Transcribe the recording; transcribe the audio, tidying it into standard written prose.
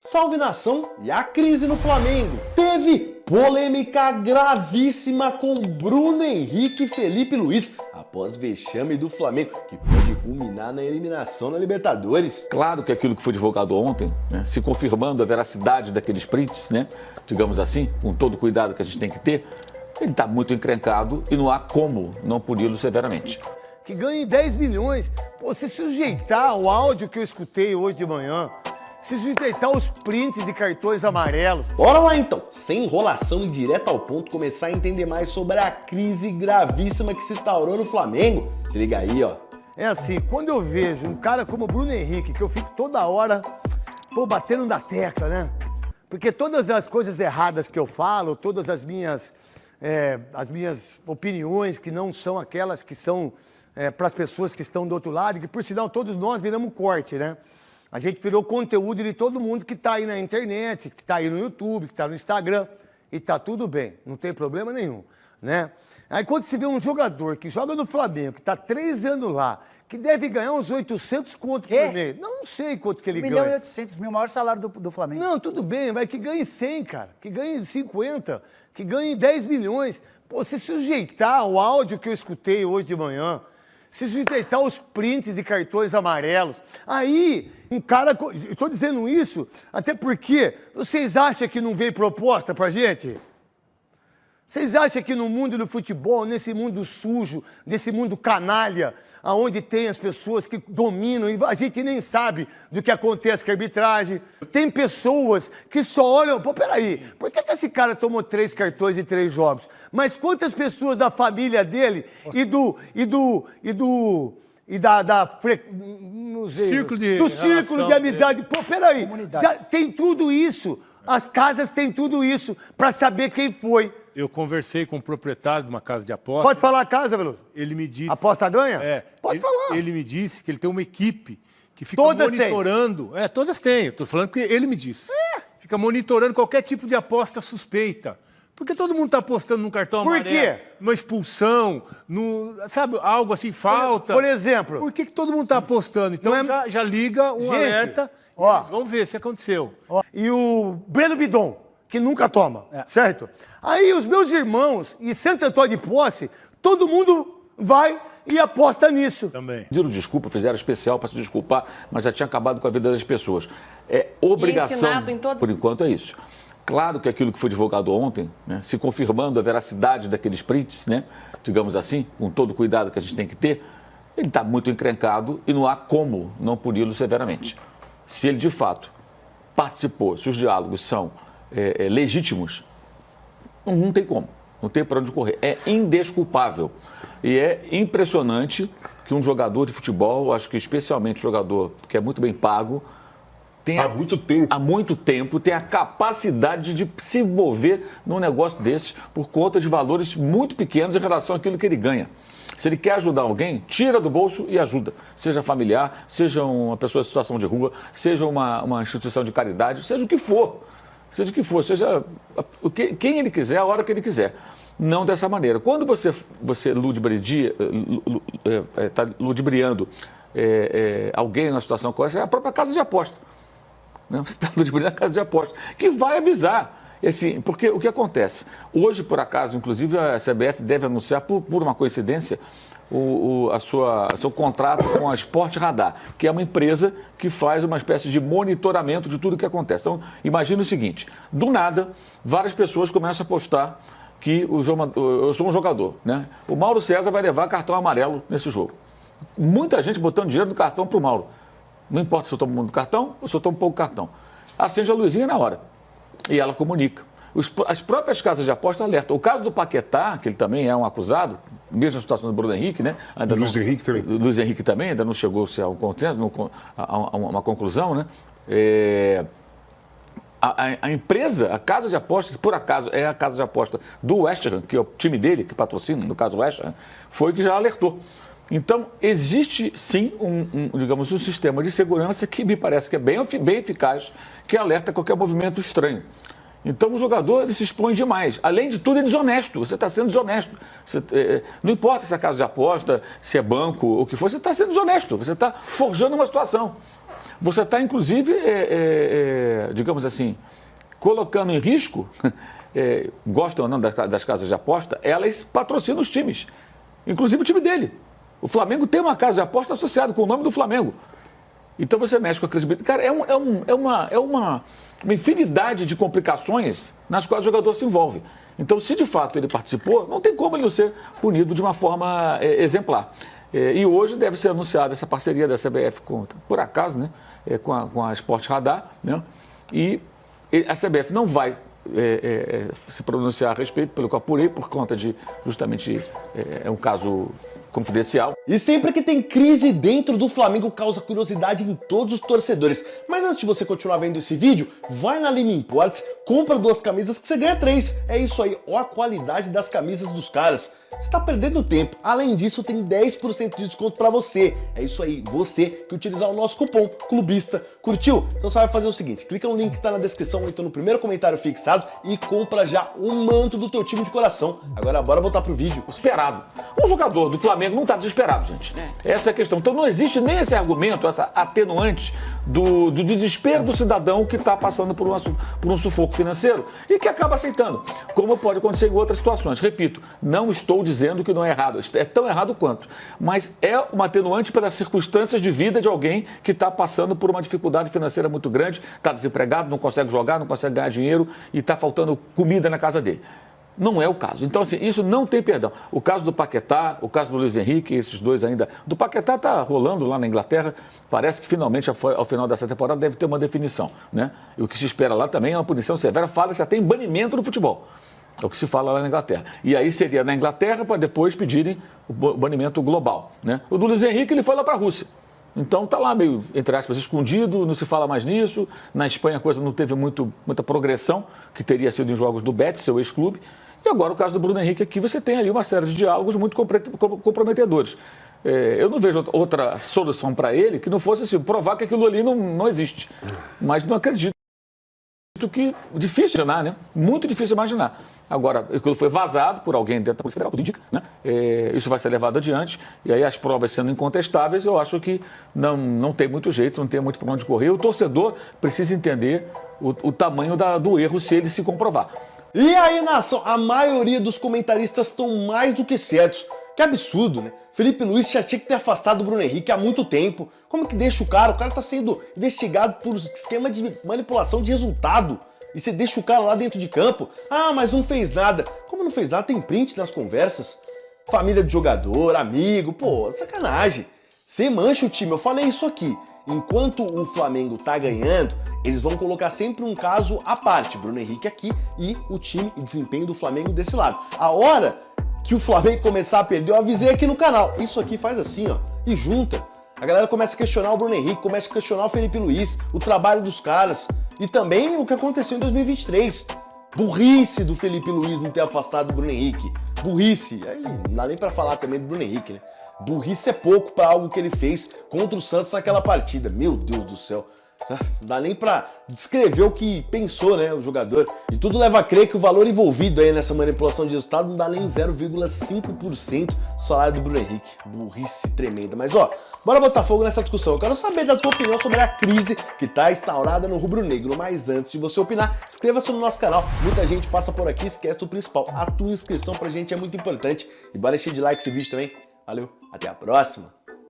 Salve nação! E a crise no Flamengo? Teve polêmica gravíssima com Bruno Henrique e Felipe Luiz após vexame do Flamengo, que pode culminar na eliminação na Libertadores. Claro que aquilo que foi divulgado ontem, né, se confirmando a veracidade daqueles prints, né, digamos assim, com todo o cuidado que a gente tem que ter, ele está muito encrencado e não há como não puni-lo severamente. Que ganhe 10 milhões. Pô, se sujeitar ao áudio que eu escutei hoje de manhã, se sujeitar os prints de cartões amarelos. Bora lá então, sem enrolação e direto ao ponto, começar a entender mais sobre a crise gravíssima que se instaurou no Flamengo. Se liga aí, ó. É assim, quando eu vejo um cara como o Bruno Henrique, que eu fico toda hora, batendo na tecla, né? Porque todas as coisas erradas que eu falo, todas as minhas opiniões que não são aquelas que são para as pessoas que estão do outro lado, e que por sinal todos nós viramos corte, né? A gente virou conteúdo de todo mundo que está aí na internet, que está aí no YouTube, que está no Instagram, e está tudo bem, não tem problema nenhum, né? Aí quando se vê um jogador que joga no Flamengo, que está 3 anos lá, que deve ganhar uns 800 conto por mês. Não sei quanto que ele ganha. 1.800.000, o maior salário do Flamengo. Não, tudo bem, mas que ganhe 100, cara, que ganhe 50, que ganhe 10 milhões. Pô, se sujeitar ao áudio que eu escutei hoje de manhã, se sujeitar os prints de cartões amarelos. Aí, um cara... Eu tô dizendo isso até porque vocês acham que não veio proposta pra gente? Vocês acham que no mundo do futebol, nesse mundo sujo, nesse mundo canalha, onde tem as pessoas que dominam, e a gente nem sabe do que acontece com a arbitragem, tem pessoas que só olham... Pô, peraí, por que esse cara tomou 3 cartões em 3 jogos? Mas quantas pessoas da família dele Círculo de amizade... Pô, peraí, já tem tudo isso. As casas têm tudo isso para saber quem foi. Eu conversei com o proprietário de uma casa de aposta. Pode falar a casa, Veloso? Ele me disse... Aposta ganha? Pode falar. Ele me disse que ele tem uma equipe que fica Todas monitorando... têm. Todas têm. Eu tô falando porque ele me disse. Fica monitorando qualquer tipo de aposta suspeita. Porque todo mundo está apostando num cartão amarelo. Por quê? Numa expulsão, sabe, algo assim, falta. Por exemplo... Por que todo mundo está apostando? Então já liga um alerta e eles vão ver se aconteceu. E o Breno Bidon, que nunca toma, certo? Aí os meus irmãos e Santo Antônio de Posse, todo mundo vai e aposta nisso. Também. Pediram desculpa, fizeram especial para se desculpar, mas já tinha acabado com a vida das pessoas. É obrigação, por enquanto é isso. Claro que aquilo que foi divulgado ontem, né, se confirmando a veracidade daqueles prints, né, digamos assim, com todo o cuidado que a gente tem que ter, ele está muito encrencado e não há como não puni-lo severamente. Se ele, de fato, participou, se os diálogos são legítimos, não tem como, não tem para onde correr. É indesculpável. E é impressionante que um jogador de futebol, acho que especialmente um jogador que é muito bem pago, há muito tempo tem a capacidade de se envolver num negócio desses por conta de valores muito pequenos em relação àquilo que ele ganha. Se ele quer ajudar alguém, tira do bolso e ajuda. Seja familiar, seja uma pessoa em situação de rua, seja uma instituição de caridade, seja o que for. Seja o que for, seja quem ele quiser, a hora que ele quiser. Não dessa maneira. Quando você está ludibriando alguém numa situação como essa, é a própria casa de aposta. Você está ludibriando a casa de aposta, que vai avisar. Assim, porque o que acontece? Hoje, por acaso, inclusive, a CBF deve anunciar, por uma coincidência, seu contrato com a Sport Radar, que é uma empresa que faz uma espécie de monitoramento de tudo o que acontece. Então, imagine o seguinte, do nada, várias pessoas começam a postar que eu sou um jogador, né? O Mauro César vai levar cartão amarelo nesse jogo. Muita gente botando dinheiro do cartão para o Mauro. Não importa se eu tomo muito cartão ou se eu tomo pouco cartão. Acende a luzinha na hora. E ela comunica. As próprias casas de aposta alertam. O caso do Paquetá, que ele também é um acusado, mesmo a situação do Bruno Henrique, né? Luiz Henrique também, ainda não chegou-se a um consenso, a uma conclusão, né? A empresa, a casa de aposta, que por acaso é a casa de aposta do West Ham, que é o time dele, que patrocina, no caso o West Ham, foi que já alertou. Então, existe sim digamos, um sistema de segurança que me parece que é bem eficaz, que alerta qualquer movimento estranho. Então, o jogador ele se expõe demais. Além de tudo, é desonesto. Você está sendo desonesto. Não importa se é casa de aposta, se é banco, o que for, você está sendo desonesto. Você está forjando uma situação. você está, inclusive, digamos assim, colocando em risco, gostam ou não das casas de aposta, elas patrocinam os times, inclusive o time dele. O Flamengo tem uma casa de aposta associada com o nome do Flamengo. Então você mexe com a credibilidade. Cara, é uma infinidade de complicações nas quais o jogador se envolve. Então, se de fato ele participou, não tem como ele não ser punido de uma forma exemplar. E hoje deve ser anunciada essa parceria da CBF, por acaso, né, com a Sport Radar, né, e a CBF não vai se pronunciar a respeito, pelo que eu apurei, por conta de justamente um caso confidencial. E sempre que tem crise dentro do Flamengo, causa curiosidade em todos os torcedores. Mas antes de você continuar vendo esse vídeo, vai na Lima Imports, compra 2 camisas que você ganha 3. É isso aí, ó a qualidade das camisas dos caras. Você tá perdendo tempo. Além disso, tem 10% de desconto pra você. É isso aí, você que utilizar o nosso cupom clubista. Curtiu? Então você vai fazer o seguinte, clica no link que tá na descrição ou então no primeiro comentário fixado e compra já o manto do teu time de coração. Agora bora voltar pro vídeo. Esperado. Um jogador do Flamengo não tá desesperado, gente. Essa é a questão. Então não existe nem esse argumento, essa atenuante do desespero do cidadão que está passando por um sufoco financeiro e que acaba aceitando. Como pode acontecer em outras situações. Repito, não estou dizendo que não é errado. É tão errado quanto. Mas é uma atenuante para as circunstâncias de vida de alguém que está passando por uma dificuldade financeira muito grande, está desempregado, não consegue jogar, não consegue ganhar dinheiro e está faltando comida na casa dele. Não é o caso. Então, assim, isso não tem perdão. O caso do Paquetá, o caso do Luiz Henrique, esses dois ainda. Do Paquetá está rolando lá na Inglaterra. Parece que finalmente, ao final dessa temporada, deve ter uma definição, né? E o que se espera lá também é uma punição severa. Fala-se até em banimento do futebol. É o que se fala lá na Inglaterra. E aí seria na Inglaterra para depois pedirem o banimento global, né? O do Luiz Henrique, ele foi lá para a Rússia. Então está lá meio, entre aspas, escondido, não se fala mais nisso. Na Espanha a coisa não teve muita progressão, que teria sido em jogos do Betis, seu ex-clube. E agora o caso do Bruno Henrique aqui, você tem ali uma série de diálogos muito comprometedores. Eu não vejo outra solução para ele que não fosse assim, provar que aquilo ali não existe. Mas não acredito que difícil imaginar, né? Muito difícil imaginar. Agora, aquilo foi vazado por alguém dentro da Polícia Federal, tudo indica, né? Isso vai ser levado adiante, e aí as provas sendo incontestáveis, eu acho que não tem muito jeito, não tem muito para onde correr. O torcedor precisa entender o tamanho do erro se ele se comprovar. E aí, nação, a maioria dos comentaristas estão mais do que certos. Que absurdo, né? Felipe Luiz já tinha que ter afastado o Bruno Henrique há muito tempo. Como que deixa o cara? O cara tá sendo investigado por esquema de manipulação de resultado. E você deixa o cara lá dentro de campo? Ah, mas não fez nada. Como não fez nada? Tem print nas conversas. Família de jogador, amigo, pô, sacanagem. Você mancha o time, eu falei isso aqui. Enquanto o Flamengo tá ganhando, eles vão colocar sempre um caso à parte. Bruno Henrique aqui e o time e desempenho do Flamengo desse lado. A hora que o Flamengo começar a perder, eu avisei aqui no canal. Isso aqui faz assim, ó, e junta. A galera começa a questionar o Bruno Henrique, começa a questionar o Felipe Luiz, o trabalho dos caras. E também o que aconteceu em 2023. Burrice do Felipe Luiz não ter afastado o Bruno Henrique. Burrice. Aí não dá nem pra falar também do Bruno Henrique, né? Burrice é pouco pra algo que ele fez contra o Santos naquela partida. Meu Deus do céu. Não dá nem pra descrever o que pensou, né, o jogador. E tudo leva a crer que o valor envolvido aí nessa manipulação de resultado não dá nem 0,5% do salário do Bruno Henrique. Burrice tremenda. Mas ó, bora botar fogo nessa discussão. Eu quero saber da tua opinião sobre a crise que tá instaurada no rubro-negro. Mas antes de você opinar, inscreva-se no nosso canal. Muita gente passa por aqui e esquece do principal. A tua inscrição pra gente é muito importante. E bora encher de like esse vídeo também. Valeu, até a próxima!